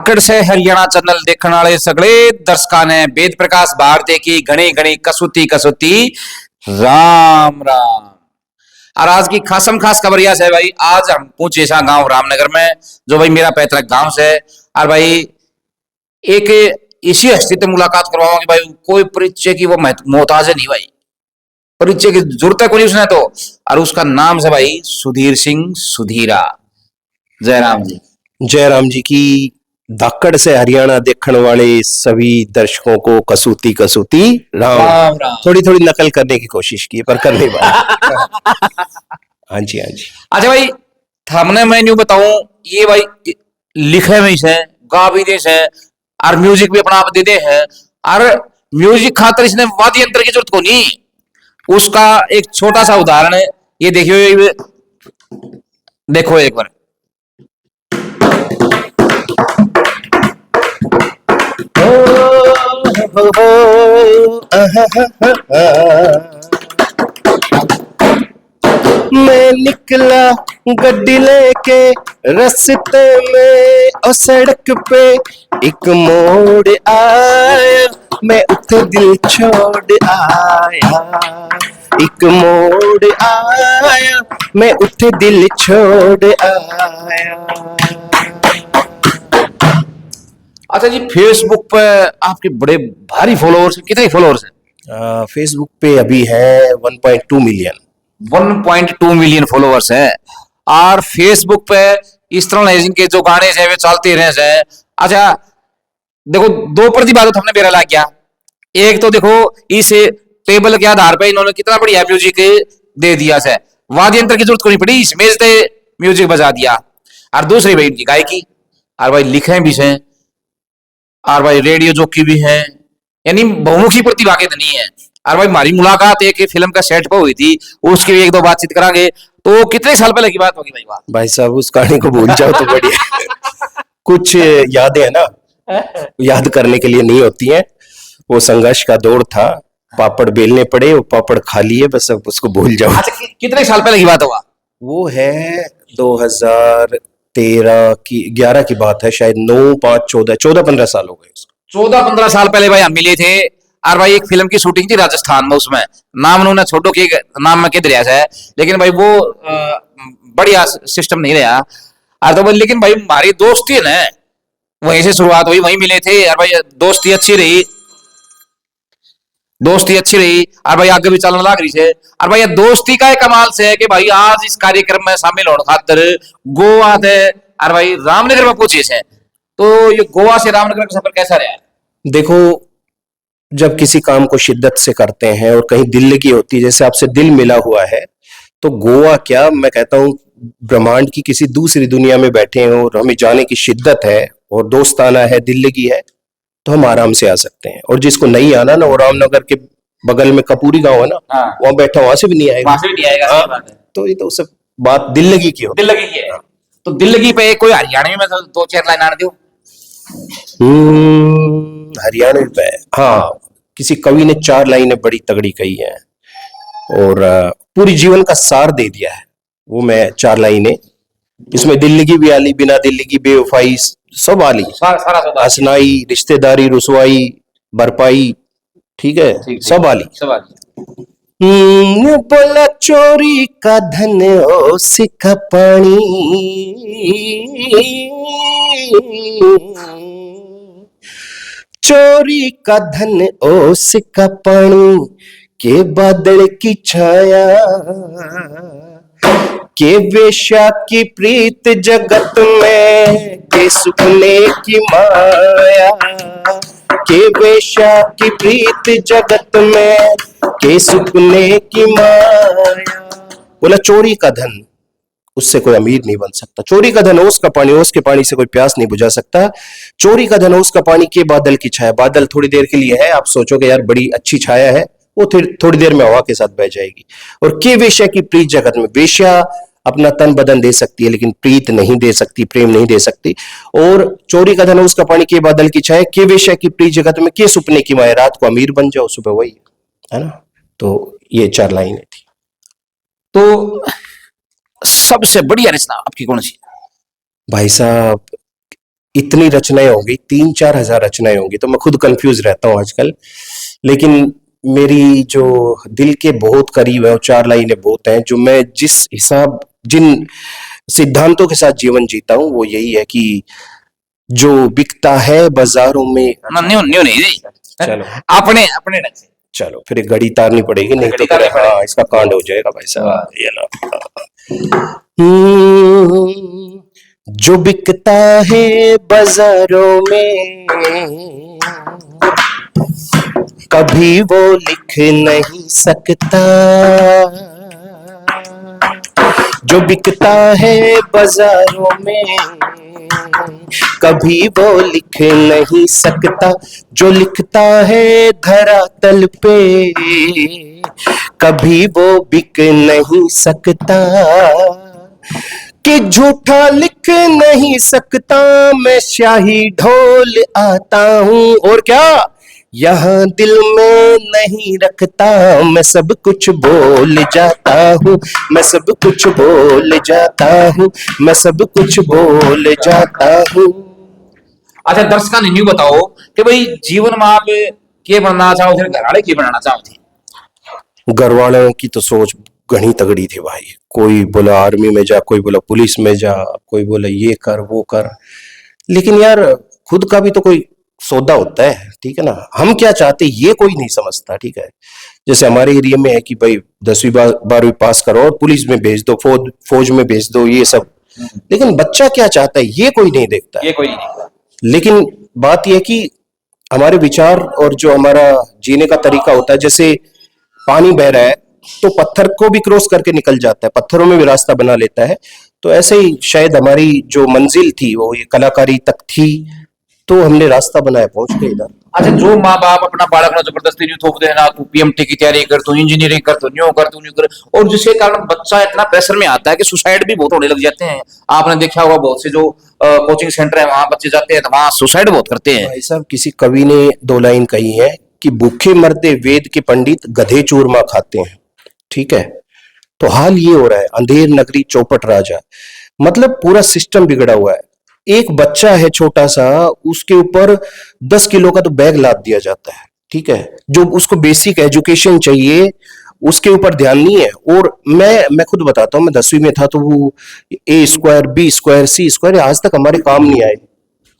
धाकड़ से हरियाणा चैनल देखने वाले सगळे दर्शकां ने वेद प्रकाश भारती की घणी घणी कसुती कसुती राम राम। और आज की खासम खास खबर यह है भाई, आज हम पहुंचे सा गांव रामनगर में, जो भाई मेरा पैतृक गांव से। और भाई एक इसी हस्ती से मुलाकात करवाओगे भाई, कोई परिचय की वो मोहताज है नहीं भाई, परिचय की जरूरत है कोई उसने तो। और उसका नाम है भाई सुधीर सिंह सुधीरा। जयराम जी। जयराम जी की धाकड़ से हरियाणा देखने वाले सभी दर्शकों को कसूती कसूती राम राम राम। थोड़ी थोड़ी नकल करने की कोशिश की पर कर नहीं पाया। हाँ जी हाँ जी। अच्छा भाई, हमने मैं न्यू बताऊं, ये भाई लिखे में से गा भी दे से और म्यूजिक भी अपना आप दे दे है। और म्यूजिक खातर इसने वाद्य यंत्र की जरूरत को नहीं। उसका एक छोटा सा उदाहरण है, ये देखियो, ये देखो एक बार। मैं निकला गड्डी लेके रस्ते में और सड़क पे एक मोड़ आया, मैं उठे दिल छोड़ आया। एक मोड़ आया, मैं उठे दिल छोड़ आया। अच्छा जी, फेसबुक पे आपके बड़े भारी फॉलोअर्स हैं, कितने फॉलोअर्स हैं? फेसबुक पे अभी है 1.2 मिलियन। 1.2 मिलियन फॉलोअर्स है। और फेसबुक पे इस तरह इनके जो गाने हैं वे चलते रहे हैं। अच्छा देखो, दो प्रतिभा तो हमने मेरा ला गया। एक तो देखो, इस टेबल के आधार पे इन्होंने कितना बढ़िया म्यूजिक दे दिया है, वाद्य यंत्र की जरूरत को नहीं पड़ी, इस मेज पे म्यूजिक बजा दिया। और दूसरी भाई इनकी गायकी, और भाई लिखे भी हैं, और भाई रेडियो जॉकी भी हैं, यानी बहुमुखी प्रतिभा के धनी है। और भाई हमारी मुलाकात एक फिल्म का सेट पर हुई थी, उसकी भी एक दो बातचीत करांगे। तो कितने साल पहले की बात होगी भाई? बात भाई साहब उस कहानी को भूल जाओ तो बढ़िया। कुछ यादें है ना, याद करने के लिए नहीं होती हैं। वो संघर्ष का दौर था, पापड़ बेलने पड़े, वो पापड़ खा लिए, बस अब उसको भूल जाओ। अच्छा, कितने साल पहले की बात होगा? वो है 2013 की 11 की बात है शायद। 9 5 14 15 साल हो गए उसको। 14-15 साल पहले भाई हम मिले थे। और भाई एक फिल्म की शूटिंग थी राजस्थान में, उसमें नाम उन्होंने छोटो के नाम में के दरिया है, लेकिन भाई वो बढ़िया सिस्टम नहीं रहा। और तो लेकिन भाई हमारी दोस्ती है ना, वहीं से शुरुआत हुई, वहीं मिले थे। और भाई दोस्ती अच्छी रही, दोस्ती अच्छी रही, और भाई आगे भी चलने लग रही है। और भाई दोस्ती का एक कमाल से है कि भाई आज इस कार्यक्रम में शामिल होने खातिर गोवा थे और भाई रामनगर में पहुंचे थे। तो ये गोवा से रामनगर का सफर कैसा रहा? देखो, जब किसी काम को शिद्दत से करते हैं और कहीं दिल की होती है, जैसे आपसे दिल मिला हुआ है, तो गोवा क्या, मैं कहता हूँ ब्रह्मांड की किसी दूसरी दुनिया में बैठे हैं और हमें जाने की शिद्दत है और दोस्ताना है, दिल की है, तो हम आराम से आ सकते हैं। और जिसको नहीं आना ना, वो रामनगर के बगल में कपूरी गांव है ना, हाँ। वहां बैठा, वहां से भी नहीं आएगा, वहां से भी नहीं आएगा। हाँ, सही बात है। तो ये तो सब बात दिल की हो। दिल लगी है। तो दिल लगी पे कोई हरियाणवी में तो दो चार लाइन आने दो। हरियाणवी पे, हाँ, किसी कवि ने 4 लाइनें बड़ी तगड़ी कही हैं और पूरी जीवन का सार दे दिया है। वो मैं 4 लाइनें, इसमें दिल की भी आली, बिना दिल की बेवफाई, सब आली, हसनाई, रिश्तेदारी, रुसवाई, भरपाई, ठीक है, सब आली। बोला चोरी का धन ओ सिक्का पानी, चोरी का धन ओ सिक्का पानी, के बादल की छाया, के वेश्या की प्रीत जगत में, के सुपने की माया, के वेश्या की प्रीत जगत में, के सुपने की माया। बोला चोरी का धन, उससे कोई अमीर नहीं बन सकता। चोरी का धन ओस का पानी, ओस के पानी से कोई प्यास नहीं बुझा सकता। चोरी का धन ओस का पानी, के बादल की छाया, बादल थोड़ी देर के लिए है, आप सोचोगे यार बड़ी अच्छी छाया है, वो थोड़ी देर में हवा के साथ बह जाएगी। और के वेश्या की प्रीत जगत में, वेश्या अपना तन बदन दे सकती है लेकिन प्रीत नहीं दे सकती, प्रेम नहीं दे सकती। और चोरी का धन उसका पानी, के बादल की छाया, के वेश्या की प्रीत जगत में, के सुपने की माया, रात को अमीर बन जाओ सुबह वही, है ना। तो ये 4 लाइनें थी। तो सबसे बढ़िया रचना आपकी कौन सी? भाई साहब इतनी रचनाएं होंगी, 3-4 हज़ार रचनाएं होंगी, तो मैं खुद कंफ्यूज रहता हूँ आजकल। लेकिन मेरी जो दिल के बहुत करीब है, वो 4 लाइनें बहुत हैं, जो मैं जिन सिद्धांतों के साथ जीवन जीता हूँ, वो यही है कि जो बिकता है बाजारों में। न्यू न्यू नहीं जी, चलो अपने अपने ढंग से। चलो, फिर एक घड़ी तारनी पड़ेगी, नहीं तो घड़ी फिर तारनी पड़ेगी। हाँ इसका कांड हो जाएगा भाई साहब। वाह। ये लो। जो बिकता है बाजारों में, कभी वो लिख नहीं सकता। जो बिकता है बाजारों में, कभी वो लिख नहीं सकता। जो लिखता है धरातल पे, कभी वो बिक नहीं सकता। कि झूठा लिख नहीं सकता, मैं शाही ढोल आता हूँ, और क्या यहाँ दिल में नहीं रखता, मैं सब कुछ बोल जाता हूँ, मैं सब कुछ बोल जाता हूँ, मैं सब कुछ बोल जाता हूँ। अच्छा दर्शकों ने न्यू बताओ कि भाई जीवन में आप के बनना चाहो, फिर घरवाले की बनाना चाहो थे? घर वालों की तो सोच घनी तगड़ी थी भाई। कोई बोला आर्मी में जा, कोई बोला पुलिस में जा, कोई बोला ये कर वो कर। लेकिन यार खुद का भी तो कोई सौदा होता है, ठीक है ना। हम क्या चाहते ये कोई नहीं समझता, ठीक है। जैसे हमारे एरिया में है कि भाई 10वीं 12वीं पास करो और पुलिस में भेज दो, फौज में भेज दो, ये सब। लेकिन बच्चा क्या चाहता है ये कोई नहीं देखता ये है। कोई नहीं। लेकिन बात यह कि हमारे विचार और जो हमारा जीने का तरीका होता है, जैसे पानी बह रहा है तो पत्थर को भी क्रॉस करके निकल जाता है, पत्थरों में भी रास्ता बना लेता है। तो ऐसे ही शायद हमारी जो मंजिल थी वो ये कलाकारी तक थी, तो हमने रास्ता बनाया, पहुंच गए इधर। अच्छा जो माँ बाप अपना बालक ना जबरदस्ती न्यू थोप देना, तू पीएमटी की तैयारी कर, तू इंजीनियरिंग कर, तू न्यू कर, तू न्यू कर, और जिसके कारण बच्चा इतना प्रेशर में आता है कि सुसाइड भी बहुत होने लग जाते हैं। आपने देखा होगा बहुत से जो कोचिंग सेंटर है वहां बच्चे जाते हैं तो वहां सुसाइड बहुत करते हैं। भाई साहब किसी कवि ने 2 लाइन कही है कि भूखे मरते वेद के पंडित, गधे चूरमा खाते हैं, ठीक है। तो हाल ये हो रहा है, अंधेर नगरी चौपट राजा, मतलब पूरा सिस्टम बिगड़ा हुआ है। एक बच्चा है छोटा सा, उसके ऊपर 10 किलो का तो बैग लाद दिया जाता है, ठीक है। जो उसको बेसिक एजुकेशन चाहिए उसके ऊपर ध्यान नहीं है। और मैं खुद बताता हूँ, मैं 10वीं में था तो वो A² B² C² आज तक हमारे काम नहीं आए,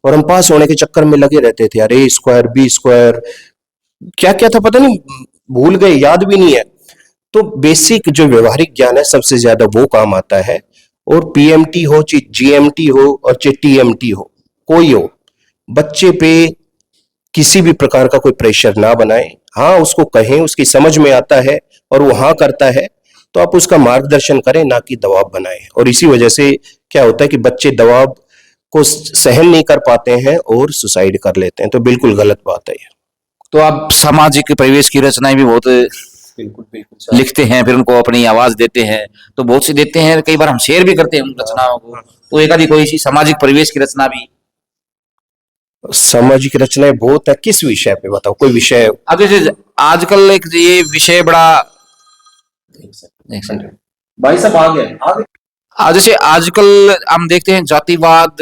और हम पास होने के चक्कर में लगे रहते थे यार। A² B² क्या क्या था पता नहीं, भूल गए, याद भी नहीं है। तो बेसिक जो व्यवहारिक ज्ञान है सबसे ज्यादा वो काम आता है। और पीएमटी हो चाहे जीएमटी हो और चाहे टीएमटी हो, कोई हो, बच्चे पे किसी भी प्रकार का कोई प्रेशर ना बनाए। हाँ उसको कहें, उसकी समझ में आता है और वो हाँ करता है तो आप उसका मार्गदर्शन करें, ना कि दबाव बनाएं। और इसी वजह से क्या होता है कि बच्चे दबाव को सहन नहीं कर पाते हैं और सुसाइड कर लेते हैं, तो बिल्कुल गलत बात है ये। तो आप सामाजिक परिवेश की रचनाएं भी बहुत बिल्कुल बिल्कुल लिखते हैं, फिर उनको अपनी आवाज देते हैं, तो बहुत सी देते हैं, कई बार हम शेयर भी करते हैं उन रचनाओं को। तो एक आधी कोई सी सामाजिक परिवेश की रचना भी। सामाजिक रचनाएं बहुत है, किस विषय पे बताओ, कोई विषय। अब जैसे आजकल एक ये विषय बड़ा, एक सेकंड भाई साहब आ गए आ गए। आज जैसे आजकल हम देखते हैं जातिवाद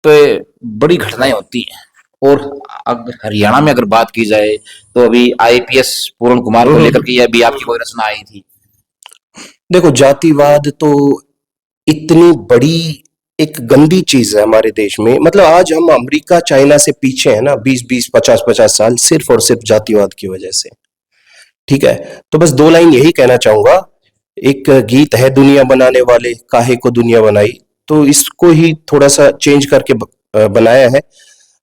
पे बड़ी घटनाएं होती हैं। और अगर हरियाणा में अगर बात की जाए तो अभी आईपीएस पूर्ण कुमार को लेकर के अभी आपकी कोई रचना आई थी? देखो जातिवाद तो इतनी बड़ी एक गंदी चीज है हमारे देश में। मतलब आज हम अमेरिका चाइना से पीछे हैं ना, 20-20 50-50 साल, सिर्फ और सिर्फ जातिवाद की वजह से, ठीक है। तो बस 2 लाइन यही कहना चाहूंगा। एक गीत है, दुनिया बनाने वाले काहे को दुनिया बनाई, तो इसको ही थोड़ा सा चेंज करके बनाया है।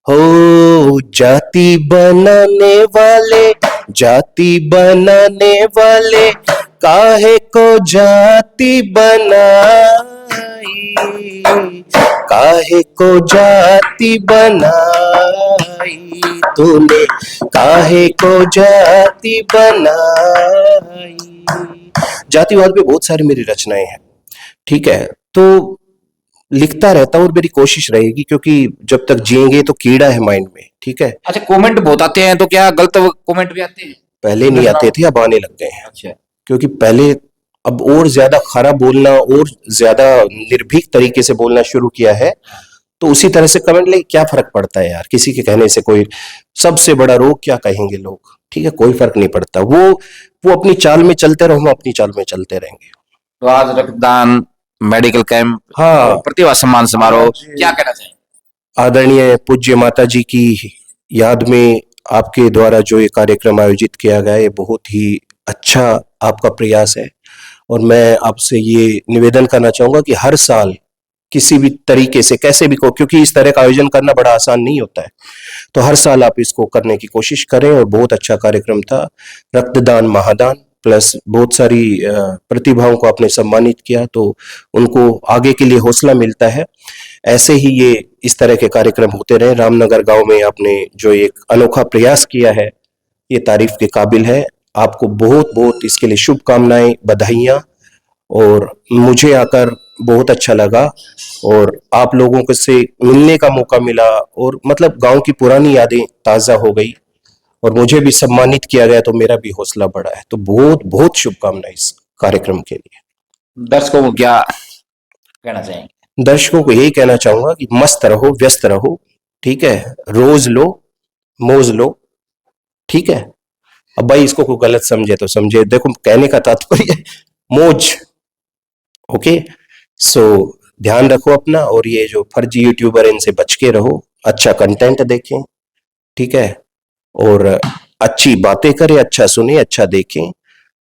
हो जाति बनाने वाले, जाति बनाने वाले, काहे को जाति बनाई, काहे को जाति बनाई, तूने काहे को जाति बनाई। जातिवाद पे बहुत सारी मेरी रचनाएं हैं, ठीक है। तो लिखता रहता हूँ और मेरी कोशिश रहेगी, क्योंकि जब तक जिएंगे तो कीड़ा है माइंड में, ठीक है। अच्छा कमेंट बहुत आते हैं, तो क्या गलत कमेंट भी आते हैं? पहले नहीं आते थे, अब आने लग गए हैं। अच्छा क्योंकि पहले अब और ज्यादा खरा बोलना और ज्यादा निर्भीक तरीके से बोलना शुरू किया है, तो उसी तरह से कमेंट ले, क्या फर्क पड़ता है यार, किसी के कहने से कोई सबसे बड़ा रोग क्या कहेंगे लोग, ठीक है, कोई फर्क नहीं पड़ता। वो अपनी चाल में चलते रहो, हम अपनी चाल में चलते रहेंगे। तो आज रक्तदान, मेडिकल कैंप, हाँ, प्रतिभा सम्मान समारोह, क्या कहना चाहिए? आदरणीय पूज्य माता जी की याद में आपके द्वारा जो ये कार्यक्रम आयोजित किया गया है, ये बहुत ही अच्छा आपका प्रयास है। और मैं आपसे ये निवेदन करना चाहूंगा कि हर साल किसी भी तरीके से कैसे भी को, क्योंकि इस तरह का आयोजन करना बड़ा आसान नहीं होता है, तो हर साल आप इसको करने की कोशिश करें। और बहुत अच्छा कार्यक्रम था, रक्तदान महादान, प्लस बहुत सारी प्रतिभाओं को आपने सम्मानित किया, तो उनको आगे के लिए हौसला मिलता है। ऐसे ही ये इस तरह के कार्यक्रम होते रहे। रामनगर गांव में आपने जो एक अनोखा प्रयास किया है, ये तारीफ के काबिल है। आपको बहुत बहुत इसके लिए शुभकामनाएं, बधाइयां। और मुझे आकर बहुत अच्छा लगा और आप लोगों को से मिलने का मौका मिला, और मतलब गांव की पुरानी यादें ताजा हो गई और मुझे भी सम्मानित किया गया, तो मेरा भी हौसला बढ़ा है। तो बहुत बहुत शुभकामनाएं इस कार्यक्रम के लिए। दर्शकों को क्या कहना चाहेंगे? दर्शकों को यही कहना चाहूंगा कि मस्त रहो, व्यस्त रहो, ठीक है, रोज लो, मौज लो, ठीक है। अब भाई इसको कोई गलत समझे तो समझे, देखो कहने का तात्पर्य मौज, ओके। सो ध्यान रखो अपना, और ये जो फर्जी यूट्यूबर इनसे बच के रहो, अच्छा कंटेंट देखें, ठीक है, और अच्छी बातें करें, अच्छा सुने, अच्छा देखें।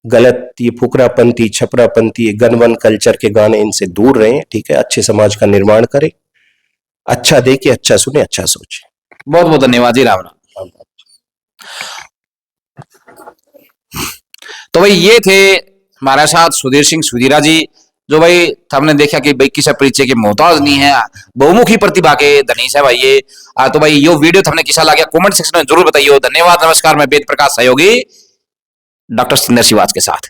गलत ये फुकरापंथी, छपरापंथी, गन वन कल्चर के गाने, इनसे दूर रहें, ठीक है। अच्छे समाज का निर्माण करें, अच्छा देखे, अच्छा सुने, अच्छा सोचे। बहुत बहुत धन्यवाद जी। राम राम। तो भाई ये थे हमारे साथ सुधीर सिंह सुधीरा जी, जो भाई हमने देखा कि भाई किसी परिचय के मोहताज नहीं है, बहुमुखी प्रतिभा के धनीश है भाई ये। तो भाई ये वीडियो हमने किसा लगा कमेंट सेक्शन में जरूर बताइए। धन्यवाद, नमस्कार। मैं वेद प्रकाश सहयोगी डॉक्टर सुंदर शिवाज के साथ।